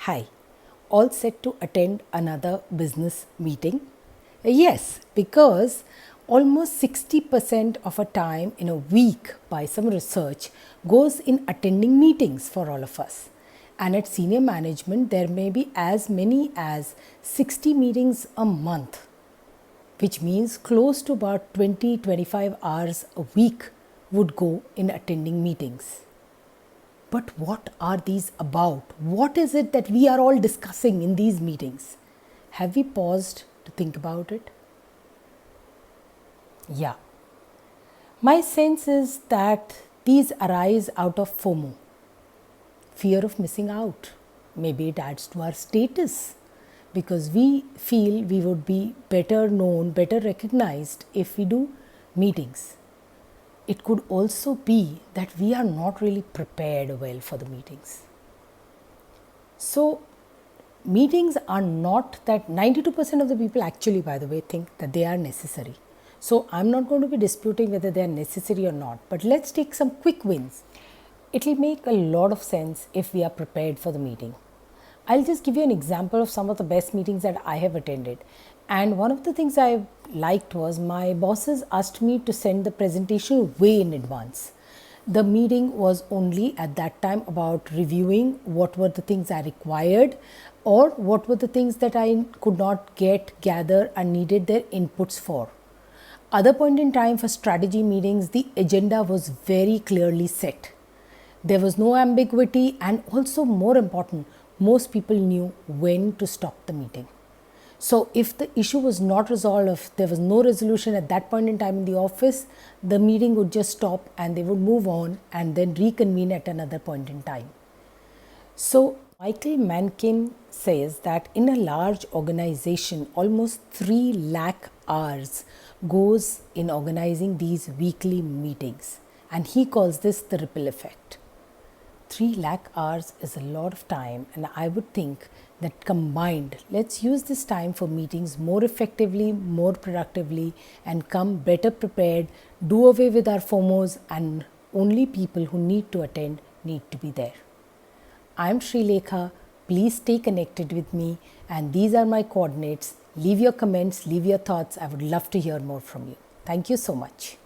Hi, all set to attend another business meeting? Yes, because almost 60% of our time in a week, by some research, goes in attending meetings for all of us. And at senior management, there may be as many as 60 meetings a month, which means close to about 20-25 hours a week would go in attending meetings. But what are these about? What is it that we are all discussing in these meetings? Have we paused to think about it? Yeah. My sense is that these arise out of FOMO, fear of missing out. Maybe it adds to our status because we feel we would be better known, better recognized if we do meetings. It could also be that we are not really prepared well for the meetings. So, meetings are not that 92% of the people actually, by the way, think that they are necessary. So, I'm not going to be disputing whether they are necessary or not, but let's take some quick wins. It will make a lot of sense if we are prepared for the meeting. I'll just give you an example of some of the best meetings that I have attended. And one of the things I liked was my bosses asked me to send the presentation way in advance. The meeting was only at that time about reviewing what were the things I required or what were the things that I could not gather and needed their inputs for. Other point in time for strategy meetings, the agenda was very clearly set. There was no ambiguity, and also more important, most people knew when to stop the meeting. So if the issue was not resolved, if there was no resolution at that point in time in the office, the meeting would just stop and they would move on and then reconvene at another point in time. So Michael Mankin says that in a large organization, almost 3 lakh hours goes in organizing these weekly meetings, and he calls this the ripple effect. 3 lakh hours is a lot of time, and I would think that combined, let's use this time for meetings more effectively, more productively, and come better prepared, do away with our FOMOs, and only people who need to attend need to be there. I'm Sri Lekha. Please stay connected with me, and these are my coordinates. Leave your comments, leave your thoughts. I would love to hear more from you. Thank you so much.